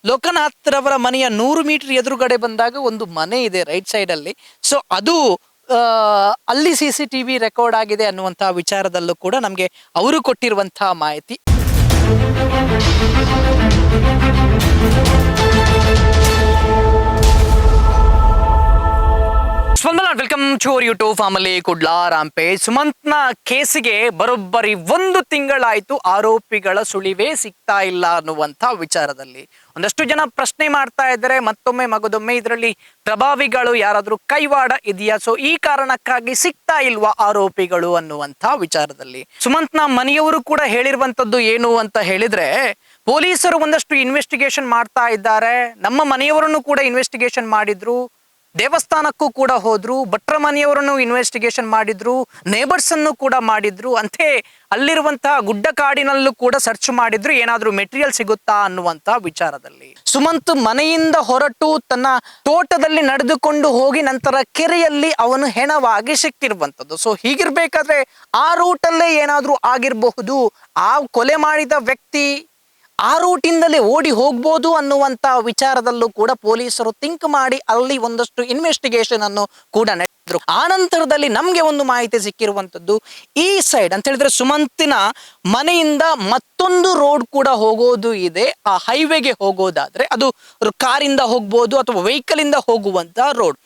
ಲೋಕನಾಥ್ ರವರ ಮನೆಯ 100 ಮೀಟರ್ ಎದುರುಗಡೆ ಬಂದಾಗ ಒಂದು ಮನೆ ಇದೆ ರೈಟ್ ಸೈಡ್ ಅಲ್ಲಿ. ಸೊ ಅದು ಅಲ್ಲಿ CCTV ರೆಕಾರ್ಡ್ ಆಗಿದೆ ಅನ್ನುವಂತಹ ವಿಚಾರದಲ್ಲೂ ಕೂಡ ನಮಗೆ ಅವರು ಕೊಟ್ಟಿರುವಂತಹ ಮಾಹಿತಿ. Spandana, welcome to our YouTube family. Kudla rampage ಸುಮಂತ್ನ ಕೇಸಿಗೆ ಬರೋಬ್ಬರಿ 1 ತಿಂಗಳಾಯ್ತು, ಆರೋಪಿಗಳ ಸುಳಿವೇ ಸಿಗ್ತಾ ಇಲ್ಲ ಅನ್ನುವಂಥ ವಿಚಾರದಲ್ಲಿ ಒಂದಷ್ಟು ಜನ ಪ್ರಶ್ನೆ ಮಾಡ್ತಾ ಇದ್ದಾರೆ. ಮತ್ತೊಮ್ಮೆ ಮಗದೊಮ್ಮೆ ಇದರಲ್ಲಿ ಪ್ರಭಾವಿಗಳು ಯಾರಾದ್ರೂ ಕೈವಾಡ ಇದೆಯಾ, ಸೊ ಈ ಕಾರಣಕ್ಕಾಗಿ ಸಿಗ್ತಾ ಇಲ್ವಾ ಆರೋಪಿಗಳು ಅನ್ನುವಂಥ ವಿಚಾರದಲ್ಲಿ ಸುಮಂತ್ನ ಮನೆಯವರು ಕೂಡ ಹೇಳಿರುವಂತದ್ದು ಏನು ಅಂತ ಹೇಳಿದ್ರೆ, ಪೊಲೀಸರು ಒಂದಷ್ಟು ಇನ್ವೆಸ್ಟಿಗೇಷನ್ ಮಾಡ್ತಾ ಇದ್ದಾರೆ. ನಮ್ಮ ಮನೆಯವರನ್ನು ಕೂಡ ಇನ್ವೆಸ್ಟಿಗೇಷನ್ ಮಾಡಿದ್ರು, ದೇವಸ್ಥಾನಕ್ಕೂ ಕೂಡ ಹೋದ್ರು, ಭಟ್ರ ಮನೆಯವರನ್ನು ಇನ್ವೆಸ್ಟಿಗೇಷನ್ ಮಾಡಿದ್ರು, ನೇಬರ್ಸ್ ಅನ್ನು ಕೂಡ ಮಾಡಿದ್ರು, ಅಂತೆ ಅಲ್ಲಿರುವಂತಹ ಗುಡ್ಡ ಕಾಡಿನಲ್ಲೂ ಕೂಡ ಸರ್ಚ್ ಮಾಡಿದ್ರು, ಏನಾದ್ರೂ ಮೆಟೀರಿಯಲ್ ಸಿಗುತ್ತಾ ಅನ್ನುವಂತಹ ವಿಚಾರದಲ್ಲಿ ಸುಮಂತ್ ಮನೆಯಿಂದ ಹೊರಟು ತನ್ನ ತೋಟದಲ್ಲಿ ನಡೆದುಕೊಂಡು ಹೋಗಿ ನಂತರ ಕೆರೆಯಲ್ಲಿ ಅವನು ಹೆಣವಾಗಿ ಸಿಕ್ಕಿರುವಂತದ್ದು. ಸೊ ಹೀಗಿರ್ಬೇಕಾದ್ರೆ ಆ ರೂಟಲ್ಲೇ ಏನಾದ್ರೂ ಆಗಿರಬಹುದು, ಆ ಕೊಲೆ ಮಾಡಿದ ವ್ಯಕ್ತಿ ಆ ರೂಟಿಂದಲೇ ಓಡಿ ಹೋಗ್ಬೋದು ಅನ್ನುವಂತ ವಿಚಾರದಲ್ಲೂ ಕೂಡ ಪೊಲೀಸರು ಥಿಂಕ್ ಮಾಡಿ ಅಲ್ಲಿ ಒಂದಷ್ಟು ಇನ್ವೆಸ್ಟಿಗೇಷನ್ ಅನ್ನು ಕೂಡ ನಡೆಸಿದ್ರು. ಆ ನಂತರದಲ್ಲಿ ನಮ್ಗೆ ಒಂದು ಮಾಹಿತಿ ಸಿಕ್ಕಿರುವಂತದ್ದು, ಈ ಸೈಡ್ ಅಂತ ಹೇಳಿದ್ರೆ ಸುಮಂತಿನ ಮನೆಯಿಂದ ಮತ್ತೊಂದು ರೋಡ್ ಕೂಡ ಹೋಗೋದು ಇದೆ. ಆ ಹೈವೇಗೆ ಹೋಗೋದಾದ್ರೆ ಅದು ಕಾರಿಂದ ಹೋಗ್ಬೋದು ಅಥವಾ ವೆಹಿಕಲ್ ಇಂದ ಹೋಗುವಂತ ರೋಡ್.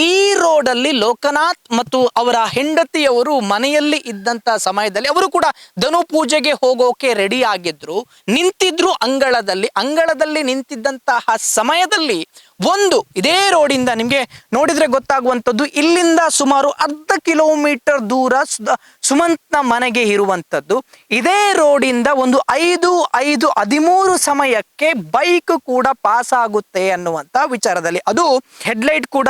ಈ ರೋಡ್ ಅಲ್ಲಿ ಲೋಕನಾಥ್ ಮತ್ತು ಅವರ ಹೆಂಡತಿಯವರು ಮನೆಯಲ್ಲಿ ಇದ್ದಂತ ಸಮಯದಲ್ಲಿ ಅವರು ಕೂಡ ಧನು ಪೂಜೆಗೆ ಹೋಗೋಕೆ ರೆಡಿ ಆಗಿದ್ರು, ನಿಂತಿದ್ರು ಅಂಗಳದಲ್ಲಿ ನಿಂತಿದ್ದಂತಹ ಸಮಯದಲ್ಲಿ ಒಂದು ಇದೇ ರೋಡಿಂದ ನಿಮ್ಗೆ ನೋಡಿದ್ರೆ ಗೊತ್ತಾಗುವಂಥದ್ದು, ಇಲ್ಲಿಂದ ಸುಮಾರು 1/2 ಕಿಲೋಮೀಟರ್ ದೂರ ಸುಮಂತ್ನ ಮನೆಗೆ ಇರುವಂಥದ್ದು. ಇದೇ ರೋಡಿಂದ ಒಂದು 5:13 ಸಮಯಕ್ಕೆ ಬೈಕ್ ಕೂಡ ಪಾಸ್ ಆಗುತ್ತೆ ಅನ್ನುವಂತ ವಿಚಾರದಲ್ಲಿ. ಅದು ಹೆಡ್ಲೈಟ್ ಕೂಡ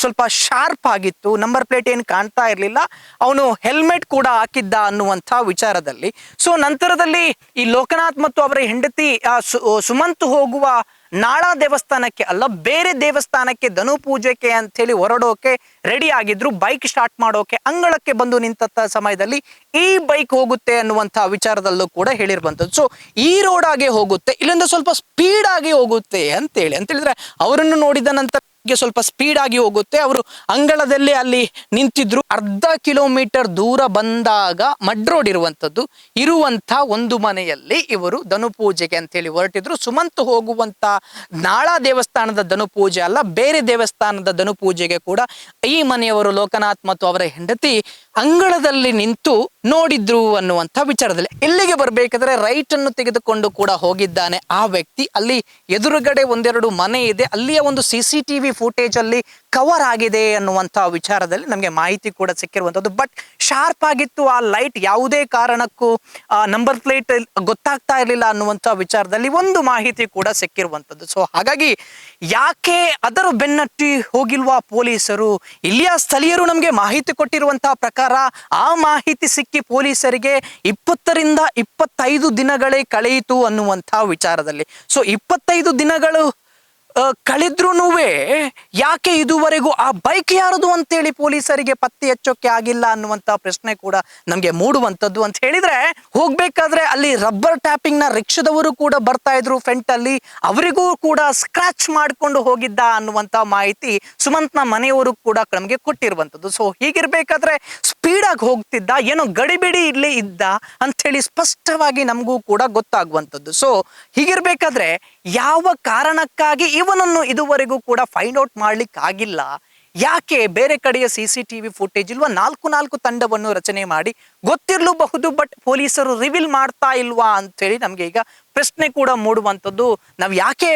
ಸ್ವಲ್ಪ ಶಾರ್ಪ್ ಆಗಿತ್ತು, ನಂಬರ್ ಪ್ಲೇಟ್ ಏನು ಕಾಣ್ತಾ ಇರಲಿಲ್ಲ, ಅವನು ಹೆಲ್ಮೆಟ್ ಕೂಡ ಹಾಕಿದ್ದ ಅನ್ನುವಂಥ ವಿಚಾರದಲ್ಲಿ. ಸೊ ನಂತರದಲ್ಲಿ ಈ ಲೋಕನಾಥ್ ಮತ್ತು ಅವರ ಹೆಂಡತಿ ಸುಮಂತ್ ಹೋಗುವ ನಾಳ ದೇವಸ್ಥಾನಕ್ಕೆ ಅಲ್ಲ, ಬೇರೆ ದೇವಸ್ಥಾನಕ್ಕೆ ಧನು ಪೂಜೆಗೆ ಅಂತ ಹೇಳಿ ಹೊರಡೋಕೆ ರೆಡಿ ಆಗಿದ್ರು. ಬೈಕ್ ಸ್ಟಾರ್ಟ್ ಮಾಡೋಕೆ ಅಂಗಳಕ್ಕೆ ಬಂದು ನಿಂತ ಸಮಯದಲ್ಲಿ ಈ ಬೈಕ್ ಹೋಗುತ್ತೆ ಅನ್ನುವಂಥ ವಿಚಾರದಲ್ಲೂ ಕೂಡ ಹೇಳಿರುವಂಥದ್ದು. ಸೊ ಈ ರೋಡ್ ಆಗಿ ಹೋಗುತ್ತೆ, ಇಲ್ಲಿಂದ ಸ್ವಲ್ಪ ಸ್ಪೀಡ್ ಆಗಿ ಹೋಗುತ್ತೆ ಅಂತ ಹೇಳಿದ್ರೆ ಅವರನ್ನು ನೋಡಿದ ನಂತರ ಸ್ವಲ್ಪ ಸ್ಪೀಡ್ ಆಗಿ ಹೋಗುತ್ತೆ. ಅವರು ಅಂಗಳದಲ್ಲಿ ಅಲ್ಲಿ ನಿಂತಿದ್ರು. 1/2 ಕಿಲೋಮೀಟರ್ ದೂರ ಬಂದಾಗ ಮಡ್ ರೋಡ್ ಇರುವಂತ ಒಂದು ಮನೆಯಲ್ಲಿ ಇವರು ಧನು ಪೂಜೆಗೆ ಅಂತ ಹೇಳಿ ಹೊರಟಿದ್ರು. ಸುಮಂತ್ ಹೋಗುವಂತ ನಾಳ ದೇವಸ್ಥಾನದ ಧನು ಪೂಜೆ ಅಲ್ಲ, ಬೇರೆ ದೇವಸ್ಥಾನದ ಧನು ಪೂಜೆಗೆ ಕೂಡ ಈ ಮನೆಯವರು ಲೋಕನಾಥ್ ಮತ್ತು ಅವರ ಹೆಂಡತಿ ಅಂಗಳದಲ್ಲಿ ನಿಂತು ನೋಡಿದ್ರು ಅನ್ನುವಂಥ ವಿಚಾರದಲ್ಲಿ. ಇಲ್ಲಿಗೆ ಬರ್ಬೇಕಾದ್ರೆ ರೈಟ್ ಅನ್ನು ತೆಗೆದುಕೊಂಡು ಕೂಡ ಹೋಗಿದ್ದಾನೆ ಆ ವ್ಯಕ್ತಿ. ಅಲ್ಲಿ ಎದುರುಗಡೆ 1-2 ಮನೆ ಇದೆ, ಅಲ್ಲಿಯ ಒಂದು CCTV ಫುಟೇಜ್ ಅಲ್ಲಿ ಕವರ್ ಆಗಿದೆ ಅನ್ನುವಂಥ ವಿಚಾರದಲ್ಲಿ ನಮಗೆ ಮಾಹಿತಿ ಕೂಡ ಸಿಕ್ಕಿರುವಂಥದ್ದು. ಬಟ್ ಶಾರ್ಪ್ ಆಗಿತ್ತು ಆ ಲೈಟ್, ಯಾವುದೇ ಕಾರಣಕ್ಕೂ ನಂಬರ್ ಪ್ಲೇಟ್ ಗೊತ್ತಾಗ್ತಾ ಇರಲಿಲ್ಲ ಅನ್ನುವಂಥ ವಿಚಾರದಲ್ಲಿ ಒಂದು ಮಾಹಿತಿ ಕೂಡ ಸಿಕ್ಕಿರುವಂಥದ್ದು. ಸೊ ಹಾಗಾಗಿ ಯಾಕೆ ಅದರ ಬೆನ್ನಟ್ಟಿ ಹೋಗಿಲ್ವಾ ಪೊಲೀಸರು? ಇಲ್ಲಿಯ ಸ್ಥಳೀಯರು ನಮಗೆ ಮಾಹಿತಿ ಕೊಟ್ಟಿರುವಂತಹ ಪ್ರಕಾರ ಆ ಮಾಹಿತಿ ಸಿಕ್ಕಿ ಪೊಲೀಸರಿಗೆ 20ರಿಂದ 25 ದಿನಗಳೇ ಕಳೆಯಿತು ಅನ್ನುವಂಥ ವಿಚಾರದಲ್ಲಿ. ಸೊ 25 ದಿನಗಳು ಕಳೆದ್ರೂನುವೆ ಯಾಕೆ ಇದುವರೆಗೂ ಆ ಬೈಕ್ ಯಾರದು ಅಂತೇಳಿ ಪೊಲೀಸರಿಗೆ ಪತ್ತೆ ಹಚ್ಚೋಕೆ ಆಗಿಲ್ಲ ಅನ್ನುವಂತ ಪ್ರಶ್ನೆ ಕೂಡ ನಮ್ಗೆ ಮೂಡುವಂತದ್ದು. ಅಂತ ಹೇಳಿದ್ರೆ ಹೋಗ್ಬೇಕಾದ್ರೆ ಅಲ್ಲಿ ರಬ್ಬರ್ ಟ್ಯಾಪಿಂಗ್ ನ ರಿಕ್ಷಾದವರು ಕೂಡ ಬರ್ತಾ ಇದ್ರು ಫ್ರಂಟ್ ಅಲ್ಲಿ, ಅವರಿಗೂ ಕೂಡ ಸ್ಕ್ರಾಚ್ ಮಾಡ್ಕೊಂಡು ಹೋಗಿದ್ದ ಅನ್ನುವಂತ ಮಾಹಿತಿ ಸುಮಂತ್ನ ಮನೆಯವರು ಕೂಡ ನಮ್ಗೆ ಕೊಟ್ಟಿರುವಂತದ್ದು. ಸೊ ಹೀಗಿರ್ಬೇಕಾದ್ರೆ ಸ್ಪೀಡ್ ಆಗಿ ಹೋಗ್ತಿದ್ದ, ಏನೋ ಗಡಿಬಿಡಿ ಇಲ್ಲಿ ಇದ್ದ ಅಂತ ಹೇಳಿ ಸ್ಪಷ್ಟವಾಗಿ ನಮಗೂ ಕೂಡ ಗೊತ್ತಾಗುವಂತದ್ದು. ಸೊ ಹೀಗಿರ್ಬೇಕಾದ್ರೆ ಯಾವ ಕಾರಣಕ್ಕಾಗಿ ಇವನನ್ನು ಇದುವರೆಗೂ ಕೂಡ ಫೈಂಡ್ ಔಟ್ ಮಾಡ್ಲಿಕ್ಕೆ ಆಗಿಲ್ಲ? ಯಾಕೆ ಬೇರೆ ಕಡೆಯ CCTV ಫುಟೇಜ್ ಇಲ್ವಾ? 4 ತಂಡವನ್ನು ರಚನೆ ಮಾಡಿ ಗೊತ್ತಿರಲೂಬಹುದು, ಬಟ್ ಪೊಲೀಸರು ರಿವೀಲ್ ಮಾಡ್ತಾ ಇಲ್ವಾ ಅಂತೇಳಿ ನಮ್ಗೆ ಈಗ ಪ್ರಶ್ನೆ ಕೂಡ ಮೂಡುವಂಥದ್ದು. ನಾವು ಯಾಕೆ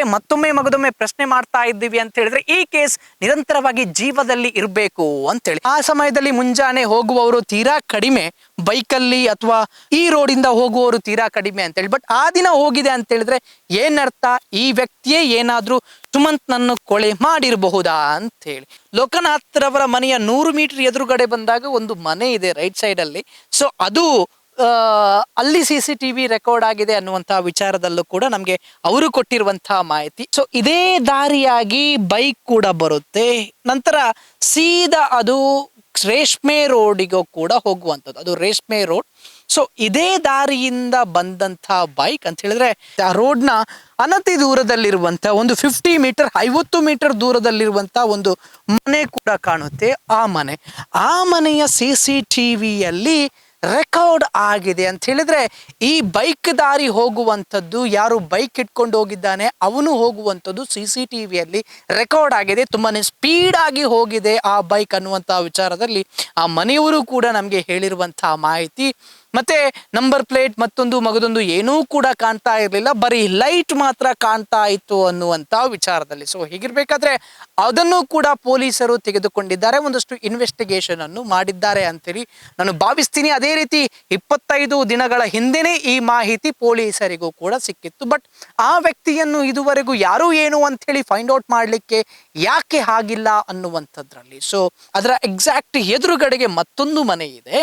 ಮಗದೊಮ್ಮೆ ಪ್ರಶ್ನೆ ಮಾಡ್ತಾ ಇದ್ದೀವಿ ಅಂತ ಹೇಳಿದ್ರೆ, ಈ ಕೇಸ್ ನಿರಂತರವಾಗಿ ಜೀವದಲ್ಲಿ ಇರಬೇಕು ಅಂತೇಳಿ. ಆ ಸಮಯದಲ್ಲಿ ಮುಂಜಾನೆ ಹೋಗುವವರು ತೀರಾ ಕಡಿಮೆ, ಬೈಕಲ್ಲಿ ಅಥವಾ ಈ ರೋಡಿಂದ ಹೋಗುವವರು ತೀರಾ ಕಡಿಮೆ ಅಂತೇಳಿ. ಬಟ್ ಆ ದಿನ ಹೋಗಿದೆ ಅಂತ ಹೇಳಿದ್ರೆ ಏನರ್ಥ? ಈ ವ್ಯಕ್ತಿಯೇ ಏನಾದ್ರೂ ಸುಮಂತ್ನನ್ನು ಕೊಲೆ ಮಾಡಿರಬಹುದಾ ಅಂತ ಹೇಳಿ. ಲೋಕನಾಥ್ ರವರ ಮನೆಯ 100 ಮೀಟರ್ ಎದುರುಗಡೆ ಬಂದಾಗ ಒಂದು ಮನೆ ಇದೆ ರೈಟ್ ಸೈಡ್ ಅಲ್ಲಿ. ಸೊ ಅದು ಅಲ್ಲಿ CCTV ರೆಕಾರ್ಡ್ ಆಗಿದೆ ಅನ್ನುವಂತಹ ವಿಚಾರದಲ್ಲೂ ಕೂಡ ನಮ್ಗೆ ಅವರು ಕೊಟ್ಟಿರುವಂತಹ ಮಾಹಿತಿ. ಸೊ ಇದೇ ದಾರಿಯಾಗಿ ಬೈಕ್ ಕೂಡ ಬರುತ್ತೆ, ನಂತರ ಸೀದಾ ಅದು ರೇಷ್ಮೆ ರೋಡಿಗೂ ಕೂಡ ಹೋಗುವಂಥದ್ದು. ಅದು ರೇಷ್ಮೆ ರೋಡ್. ಸೊ ಇದೇ ದಾರಿಯಿಂದ ಬಂದಂಥ ಬೈಕ್ ಅಂತ ಹೇಳಿದ್ರೆ ಆ ರೋಡ್ನ ಅನತಿ ದೂರದಲ್ಲಿರುವಂಥ ಒಂದು 50 ಮೀಟರ್ 50 ಮೀಟರ್ ದೂರದಲ್ಲಿರುವಂಥ ಒಂದು ಮನೆ ಕೂಡ ಕಾಣುತ್ತೆ. ಆ ಮನೆಯ CCTVಯಲ್ಲಿ ರೆಕಾರ್ಡ್ ಆಗಿದೆ ಅಂತ ಹೇಳಿದ್ರೆ ಈ ಬೈಕ್ ದಾರಿ ಹೋಗುವಂಥದ್ದು, ಯಾರು ಬೈಕ್ ಇಟ್ಕೊಂಡು ಹೋಗಿದ್ದಾನೆ ಅವನು ಹೋಗುವಂಥದ್ದು CCTVಯಲ್ಲಿ ರೆಕಾರ್ಡ್ ಆಗಿದೆ. ತುಂಬಾನೇ ಸ್ಪೀಡ್ ಆಗಿ ಹೋಗಿದೆ ಆ ಬೈಕ್ ಅನ್ನುವಂಥ ವಿಚಾರದಲ್ಲಿ ಆ ಮನೆಯವರು ಕೂಡ ನಮಗೆ ಹೇಳಿರುವಂತಹ ಮಾಹಿತಿ. ಮತ್ತೆ ನಂಬರ್ ಪ್ಲೇಟ್ ಮತ್ತೊಂದು ಮಗದೊಂದು ಏನೂ ಕೂಡ ಕಾಣ್ತಾ ಇರಲಿಲ್ಲ, ಬರೀ ಲೈಟ್ ಮಾತ್ರ ಕಾಣ್ತಾ ಇತ್ತು ಅನ್ನುವಂಥ ವಿಚಾರದಲ್ಲಿ. ಸೊ ಹೀಗಿರ್ಬೇಕಾದ್ರೆ ಅದನ್ನು ಕೂಡ ಪೊಲೀಸರು ತೆಗೆದುಕೊಂಡಿದ್ದಾರೆ, ಒಂದಷ್ಟು ಇನ್ವೆಸ್ಟಿಗೇಷನ್ ಅನ್ನು ಮಾಡಿದ್ದಾರೆ ಅಂತೇಳಿ ನಾನು ಭಾವಿಸ್ತೀನಿ. ಅದೇ ರೀತಿ 25 ದಿನಗಳ ಹಿಂದೆನೇ ಈ ಮಾಹಿತಿ ಪೊಲೀಸರಿಗೂ ಕೂಡ ಸಿಕ್ಕಿತ್ತು. ಬಟ್ ಆ ವ್ಯಕ್ತಿಯನ್ನು ಇದುವರೆಗೂ ಯಾರು ಏನು ಅಂತ ಹೇಳಿ ಫೈಂಡ್ ಔಟ್ ಮಾಡಲಿಕ್ಕೆ ಯಾಕೆ ಆಗಿಲ್ಲ ಅನ್ನುವಂಥದ್ರಲ್ಲಿ. ಸೊ ಅದರ ಎಕ್ಸಾಕ್ಟ್ ಎದುರುಗಡೆಗೆ ಮತ್ತೊಂದು ಮನೆ ಇದೆ,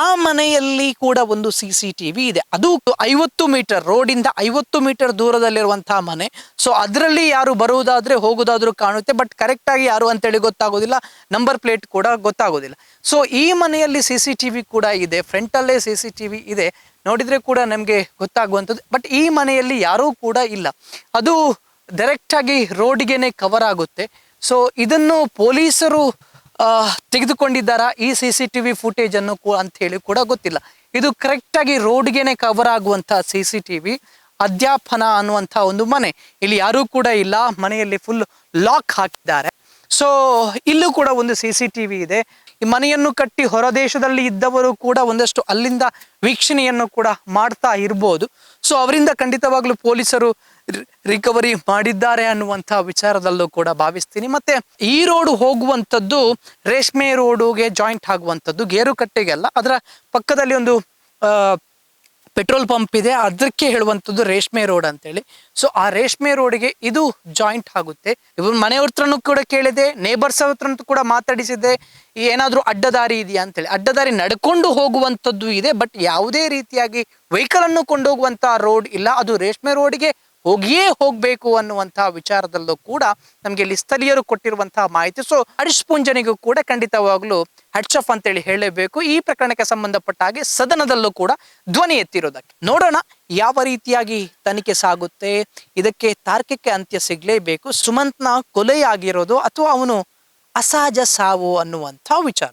ಆ ಮನೆಯಲ್ಲಿ ಕೂಡ ಒಂದು CCTV ಇದೆ. ಅದು 50 ಮೀಟರ್ ರೋಡಿಂದ 50 ಮೀಟರ್ ದೂರದಲ್ಲಿರುವಂತಹ ಮನೆ. ಸೊ ಅದರಲ್ಲಿ ಯಾರು ಬರುವುದಾದ್ರೆ ಹೋಗುವುದಾದ್ರೂ ಕಾಣುತ್ತೆ, ಬಟ್ ಕರೆಕ್ಟ್ ಆಗಿ ಯಾರು ಅಂತೇಳಿ ಗೊತ್ತಾಗೋದಿಲ್ಲ, ನಂಬರ್ ಪ್ಲೇಟ್ ಕೂಡ ಗೊತ್ತಾಗೋದಿಲ್ಲ. ಸೊ ಈ ಮನೆಯಲ್ಲಿ CCTV ಕೂಡ ಇದೆ, ಫ್ರಂಟ್ ಅಲ್ಲೇ CCTV ಇದೆ, ನೋಡಿದ್ರೆ ಕೂಡ ನಮಗೆ ಗೊತ್ತಾಗುವಂಥದ್ದು. ಬಟ್ ಈ ಮನೆಯಲ್ಲಿ ಯಾರೂ ಕೂಡ ಇಲ್ಲ, ಅದು ಡೈರೆಕ್ಟ್ ಆಗಿ ರೋಡ್ಗೆನೆ ಕವರ್ ಆಗುತ್ತೆ. ಸೊ ಇದನ್ನು ಪೊಲೀಸರು ತೆಗೆದುಕೊಂಡಿದ್ದಾರಾ ಈ CCTV ಫುಟೇಜ್ ಅನ್ನು ಅಂತ ಹೇಳಿ ಕೂಡ ಗೊತ್ತಿಲ್ಲ. ಇದು ಕರೆಕ್ಟ್ ಆಗಿ ರೋಡ್ಗೆನೆ ಕವರ್ ಆಗುವಂತ CCTV. ಅಧ್ಯಾಪನ ಅನ್ನುವಂಥ ಒಂದು ಮನೆ, ಇಲ್ಲಿ ಯಾರೂ ಕೂಡ ಇಲ್ಲ, ಮನೆಯಲ್ಲಿ ಫುಲ್ ಲಾಕ್ ಹಾಕಿದ್ದಾರೆ. ಸೊ ಇಲ್ಲೂ ಕೂಡ ಒಂದು CCTV ಇದೆ. ಈ ಮನೆಯನ್ನು ಕಟ್ಟಿ ಹೊರದೇಶದಲ್ಲಿ ಇದ್ದವರು ಕೂಡ ಒಂದಷ್ಟು ಅಲ್ಲಿಂದ ವೀಕ್ಷಣೆಯನ್ನು ಕೂಡ ಮಾಡ್ತಾ ಇರ್ಬೋದು. ಸೊ ಅವರಿಂದ ಖಂಡಿತವಾಗ್ಲೂ ಪೊಲೀಸರು ರಿಕವರಿ ಮಾಡಿದ್ದಾರೆ ಅನ್ನುವಂಥ ವಿಚಾರದಲ್ಲೂ ಕೂಡ ಭಾವಿಸ್ತೀನಿ. ಮತ್ತೆ ಈ ರೋಡ್ ಹೋಗುವಂಥದ್ದು ರೇಷ್ಮೆ ರೋಡುಗೆ ಜಾಯಿಂಟ್ ಆಗುವಂಥದ್ದು, ಗೇರುಕಟ್ಟೆಗೆಲ್ಲ. ಅದರ ಪಕ್ಕದಲ್ಲಿ ಒಂದು ಪೆಟ್ರೋಲ್ ಪಂಪ್ ಇದೆ, ಅದಕ್ಕೆ ಹೇಳುವಂಥದ್ದು ರೇಷ್ಮೆ ರೋಡ್ ಅಂತೇಳಿ. ಸೊ ಆ ರೇಷ್ಮೆ ರೋಡಿಗೆ ಇದು ಜಾಯಿಂಟ್ ಆಗುತ್ತೆ. ಇವ್ರ ಮನೆಯವ್ರ ಹತ್ರನೂ ಕೂಡ ಕೇಳಿದೆ, ನೇಬರ್ಸ್ ಹತ್ರನೂ ಕೂಡ ಮಾತಾಡಿಸಿದೆ, ಏನಾದರೂ ಅಡ್ಡದಾರಿ ಇದೆಯಾ ಅಂತೇಳಿ. ಅಡ್ಡದಾರಿ ನಡ್ಕೊಂಡು ಹೋಗುವಂಥದ್ದು ಇದೆ, ಬಟ್ ಯಾವುದೇ ರೀತಿಯಾಗಿ ವೆಹಿಕಲ್ ಅನ್ನು ಕೊಂಡೋಗುವಂಥ ರೋಡ್ ಇಲ್ಲ, ಅದು ರೇಷ್ಮೆ ರೋಡಿಗೆ ಹೋಗಿಯೇ ಹೋಗಬೇಕು ಅನ್ನುವಂತಹ ವಿಚಾರದಲ್ಲೂ ಕೂಡ ನಮಗೆ ಇಲ್ಲಿ ಸ್ಥಳೀಯರು ಕೊಟ್ಟಿರುವಂತಹ ಮಾಹಿತಿ. ಸೊ ಹರೀಶ್ ಪುಂಜನಿಗೂ ಕೂಡ ಖಂಡಿತವಾಗ್ಲೂ ಹ್ಯಾಟ್ಸ್ ಆಫ್ ಅಂತೇಳಿ ಹೇಳಲೇಬೇಕು. ಈ ಪ್ರಕರಣಕ್ಕೆ ಸಂಬಂಧಪಟ್ಟ ಹಾಗೆ ಸದನದಲ್ಲೂ ಕೂಡ ಧ್ವನಿ ಎತ್ತಿರೋದಕ್ಕೆ. ನೋಡೋಣ ಯಾವ ರೀತಿಯಾಗಿ ತನಿಖೆ ಸಾಗುತ್ತೆ, ಇದಕ್ಕೆ ತಾರ್ಕಿಕ ಅಂತ್ಯ ಸಿಗಲೇಬೇಕು. ಸುಮಂತ್ನ ಕೊಲೆಯಾಗಿರೋದು ಅಥವಾ ಅವನು ಅಸಹಜ ಸಾವು ಅನ್ನುವಂಥ ವಿಚಾರ.